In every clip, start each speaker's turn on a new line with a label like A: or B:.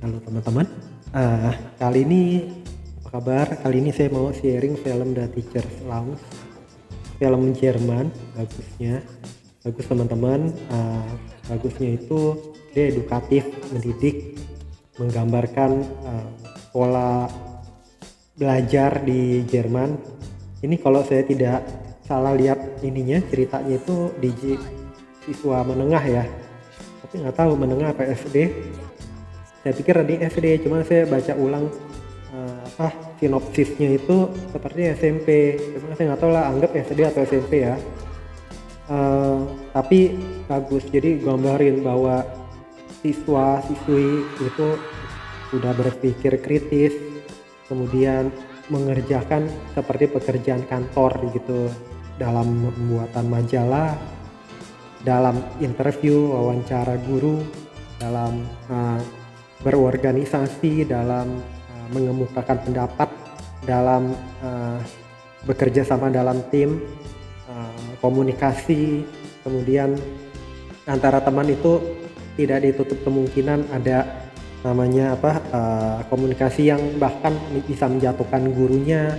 A: Halo teman-teman, kali ini apa kabar? Kali ini saya mau sharing film The Teacher's Lounge, film Jerman. Bagus teman-teman. Bagusnya itu dia edukatif, mendidik, menggambarkan pola belajar di Jerman. Ini kalau saya tidak salah lihat ininya, ceritanya itu di siswa menengah ya, tapi nggak tahu menengah apa SD. Saya pikir di SD, cuma saya baca ulang sinopsisnya itu seperti SMP. Cuma saya nggak tahu lah, anggap SD atau SMP ya. Tapi bagus, jadi gambarin bahwa siswa-siswi itu sudah berpikir kritis, kemudian mengerjakan seperti pekerjaan kantor gitu, dalam pembuatan majalah, dalam interview, wawancara guru, dalam berorganisasi, dalam mengemukakan pendapat, dalam bekerja sama dalam tim, komunikasi, kemudian antara teman itu tidak ditutup kemungkinan ada namanya komunikasi yang bahkan bisa menjatuhkan gurunya.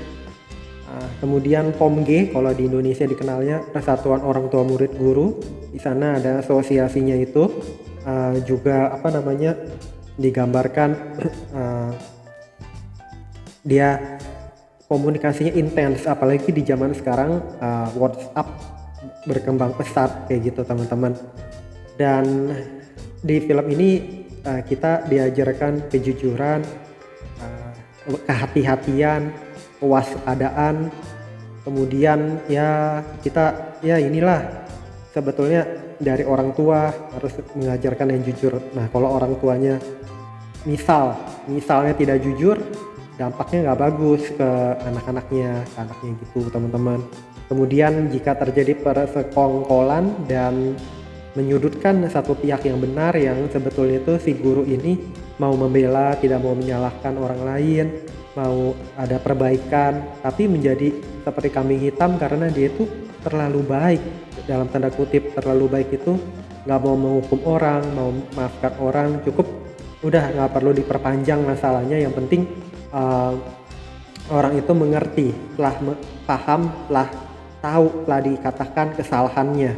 A: Kemudian POMG, kalau di Indonesia dikenalnya Persatuan Orang Tua Murid Guru. Di sana ada asosiasinya itu, juga digambarkan dia komunikasinya intens, apalagi di zaman sekarang WhatsApp berkembang pesat kayak gitu teman-teman. Dan di film ini kita diajarkan kejujuran, kehati-hatian, kewaspadaan, kemudian inilah sebetulnya dari orang tua harus mengajarkan yang jujur. Nah, kalau orang tuanya misalnya tidak jujur, dampaknya nggak bagus ke anaknya gitu teman-teman. Kemudian jika terjadi persekongkolan dan menyudutkan satu pihak yang benar, yang sebetulnya itu si guru ini mau membela, tidak mau menyalahkan orang lain, mau ada perbaikan, tapi menjadi seperti kambing hitam karena dia itu terlalu baik, dalam tanda kutip terlalu baik itu nggak mau menghukum orang, mau maafkan orang, cukup udah nggak perlu diperpanjang masalahnya, yang penting orang itu mengerti, telah paham, telah tahu, telah dikatakan kesalahannya,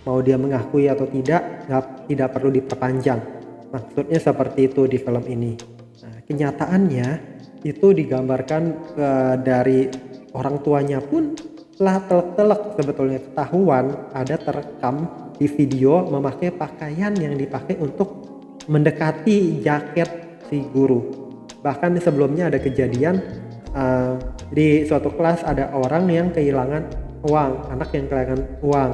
A: mau dia mengakui atau tidak perlu diperpanjang. Maksudnya seperti itu di film ini. Nah, kenyataannya itu digambarkan dari orang tuanya pun telah telek sebetulnya ketahuan, ada terekam di video memakai pakaian yang dipakai untuk mendekati jaket si guru. Bahkan sebelumnya ada kejadian di suatu kelas ada orang yang kehilangan uang, anak yang kehilangan uang.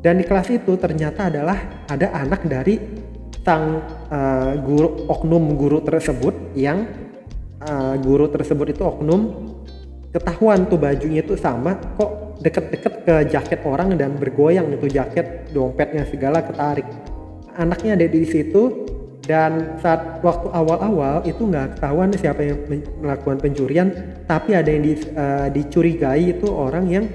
A: Dan di kelas itu ternyata ada anak dari sang oknum guru tersebut, yang guru tersebut itu oknum, ketahuan tuh bajunya itu sama, kok deket-deket ke jaket orang dan bergoyang itu jaket, dompetnya segala ketarik. Anaknya ada di situ, dan saat waktu awal-awal itu nggak ketahuan siapa yang melakukan pencurian, tapi ada yang dicurigai itu orang yang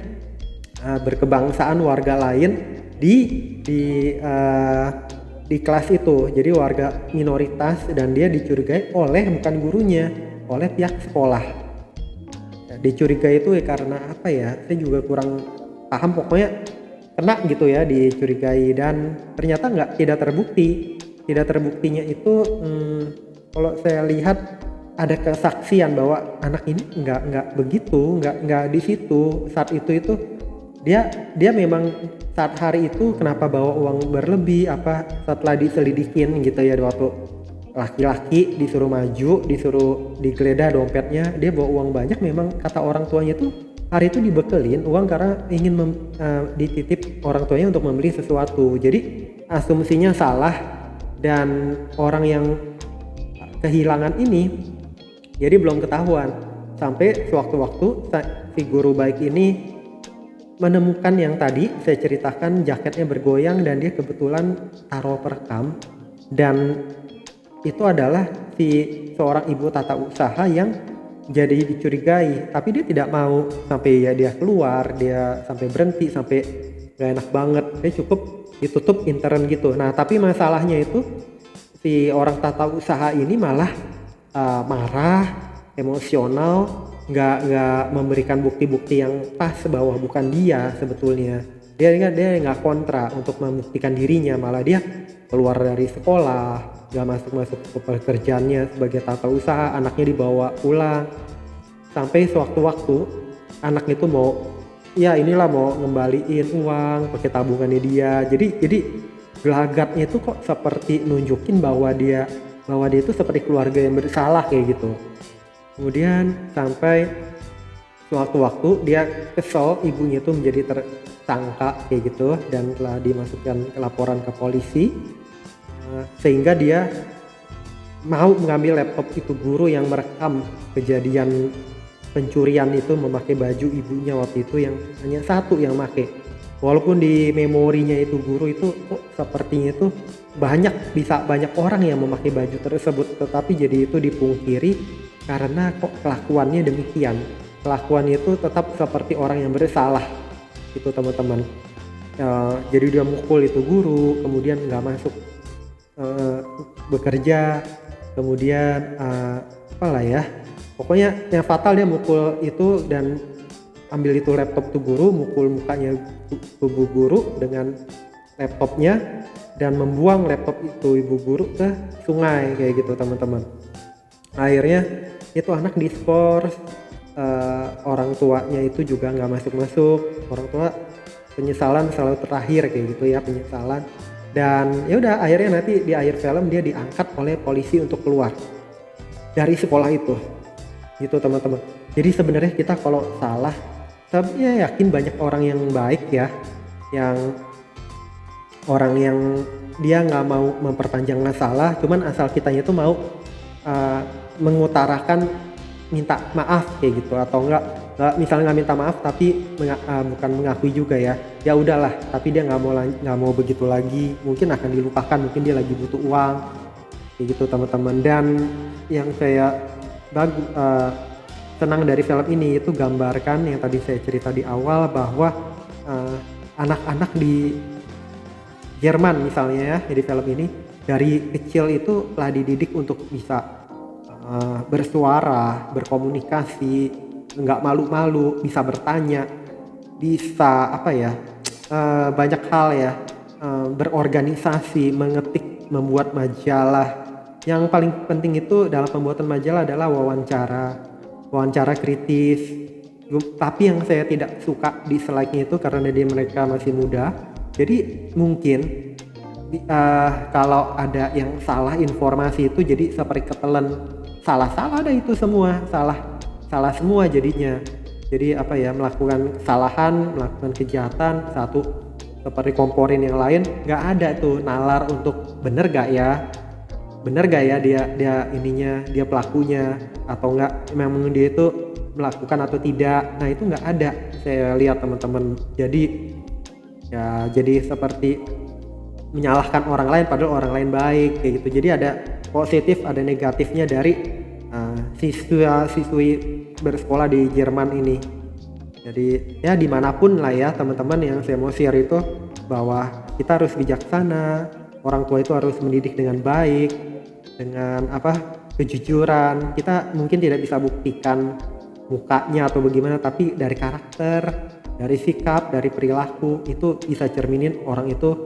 A: berkebangsaan warga lain di kelas itu, jadi warga minoritas, dan dia dicurigai bukan gurunya, oleh pihak sekolah. Dicurigai itu karena apa ya, saya juga kurang paham, pokoknya kena gitu ya, dicurigai, dan ternyata tidak terbuktinya itu kalau saya lihat ada kesaksian bahwa anak ini nggak begitu, nggak di situ saat itu dia memang saat hari itu kenapa bawa uang berlebih, setelah diselidikin gitu ya, waktu laki-laki disuruh maju, disuruh digeledah dompetnya, dia bawa uang banyak, memang kata orang tuanya tuh hari itu dibekelin uang karena ingin dititip orang tuanya untuk membeli sesuatu. Jadi asumsinya salah, dan orang yang kehilangan ini jadi belum ketahuan sampai sewaktu-waktu si guru baik ini menemukan yang tadi saya ceritakan, jaketnya bergoyang dan dia kebetulan taruh perekam, dan itu adalah seorang ibu tata usaha yang jadi dicurigai, tapi dia tidak mau sampai dia keluar, dia sampai berhenti, sampai gak enak banget, dia cukup ditutup intern gitu. Nah, tapi masalahnya itu si orang tata usaha ini malah marah, emosional, nggak memberikan bukti-bukti yang pas bahwa bukan dia sebetulnya. Dia nggak kontra untuk membuktikan dirinya, malah dia keluar dari sekolah, nggak masuk ke pekerjaannya sebagai tata usaha, anaknya dibawa pulang. Sampai sewaktu-waktu anak itu mau ngembaliin uang pakai tabungannya dia. Jadi gelagatnya itu kok seperti nunjukin bahwa dia itu seperti keluarga yang bersalah kayak gitu. Kemudian sampai sewaktu-waktu dia kesel, ibunya itu menjadi tersangka kayak gitu dan telah dimasukkan laporan ke polisi, sehingga dia mau mengambil laptop itu guru yang merekam kejadian pencurian itu memakai baju ibunya waktu itu, yang hanya satu yang pakai. Walaupun di memorinya itu guru itu sepertinya itu banyak orang yang memakai baju tersebut, tetapi jadi itu dipungkiri karena kok kelakuannya demikian. Kelakuannya itu tetap seperti orang yang bersalah itu teman-teman. Jadi dia mukul itu guru, kemudian nggak masuk bekerja, kemudian pokoknya yang fatal dia mukul itu dan ambil itu laptop tuh guru, mukul mukanya tubuh guru dengan laptopnya dan membuang laptop itu ibu guru ke sungai kayak gitu teman-teman. Akhirnya itu anak diskors, orang tuanya itu juga nggak masuk, orang tua penyesalan selalu terakhir kayak gitu ya, penyesalan. Dan ya udah akhirnya nanti di akhir film dia diangkat oleh polisi untuk keluar dari sekolah itu gitu teman-teman. Jadi sebenarnya kita kalau salah, saya yakin banyak orang yang baik ya, yang orang yang dia nggak mau memperpanjang masalah, cuman asal kitanya itu mau mengutarakan minta maaf kayak gitu, atau enggak misalnya nggak minta maaf tapi bukan mengakui juga ya udahlah, tapi dia nggak mau begitu lagi, mungkin akan dilupakan, mungkin dia lagi butuh uang kayak gitu teman-teman. Dan yang saya senang dari film ini itu gambarkan yang tadi saya cerita di awal, bahwa anak-anak di Jerman misalnya ya, di film ini dari kecil itu telah dididik untuk bisa bersuara, berkomunikasi, nggak malu-malu, bisa bertanya, bisa banyak hal ya, berorganisasi, mengetik, membuat majalah. Yang paling penting itu dalam pembuatan majalah adalah wawancara kritis. Tapi yang saya tidak suka di slide-nya itu karena mereka masih muda, jadi mungkin kalau ada yang salah informasi itu jadi seperti ketelan, salah ada itu semua, salah semua jadinya. Jadi melakukan kesalahan, melakukan kejahatan satu seperti komporin yang lain, nggak ada tuh nalar untuk bener gak ya dia pelakunya, atau enggak memang dia itu melakukan atau tidak. Nah itu nggak ada saya lihat teman-teman. Jadi seperti menyalahkan orang lain padahal orang lain baik kayak gitu. Jadi ada positif ada negatifnya dari siswi bersekolah di Jerman ini. Jadi ya dimanapun lah ya teman-teman, yang saya mau share itu bahwa kita harus bijaksana, orang tua itu harus mendidik dengan baik, dengan kejujuran. Kita mungkin tidak bisa buktikan mukanya atau bagaimana, tapi dari karakter, dari sikap, dari perilaku itu bisa cerminin orang itu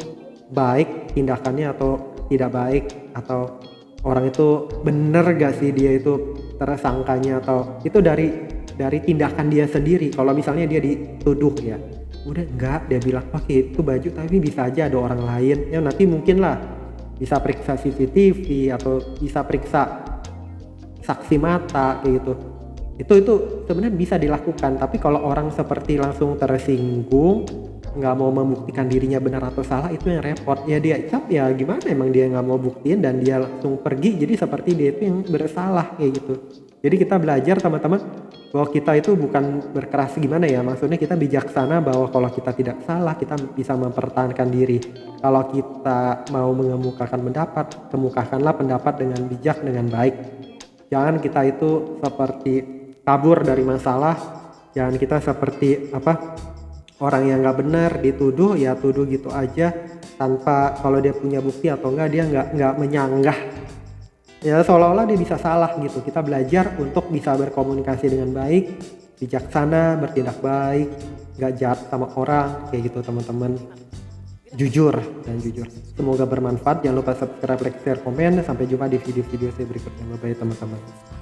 A: baik tindakannya atau tidak baik, atau orang itu bener gak sih dia itu tersangkanya, atau itu dari tindakan dia sendiri. Kalau misalnya dia dituduh ya udah enggak, dia bilang pakai itu baju, tapi bisa aja ada orang lain ya, nanti mungkin lah bisa periksa CCTV atau bisa periksa saksi mata kayak gitu. Itu sebenarnya bisa dilakukan. Tapi kalau orang seperti langsung tersinggung, nggak mau membuktikan dirinya benar atau salah, itu yang repot ya. Dia ya gimana, emang dia nggak mau buktiin dan dia langsung pergi, jadi seperti dia itu yang bersalah kayak gitu. Jadi kita belajar teman-teman bahwa kita itu bukan berkeras gimana ya, maksudnya kita bijaksana, bahwa kalau kita tidak salah kita bisa mempertahankan diri. Kalau kita mau mengemukakan pendapat, kemukakanlah pendapat dengan bijak, dengan baik. Jangan kita itu seperti kabur dari masalah, jangan kita seperti orang yang nggak benar dituduh ya tuduh gitu aja tanpa kalau dia punya bukti atau enggak, dia nggak menyanggah Ya seolah-olah dia bisa salah gitu. Kita belajar untuk bisa berkomunikasi dengan baik, bijaksana, bertindak baik, nggak jahat sama orang, kayak gitu teman-teman. Jujur dan jujur. Semoga bermanfaat. Jangan lupa subscribe, like, share, komen. Sampai jumpa di video-video saya berikutnya. Bye bye teman-teman.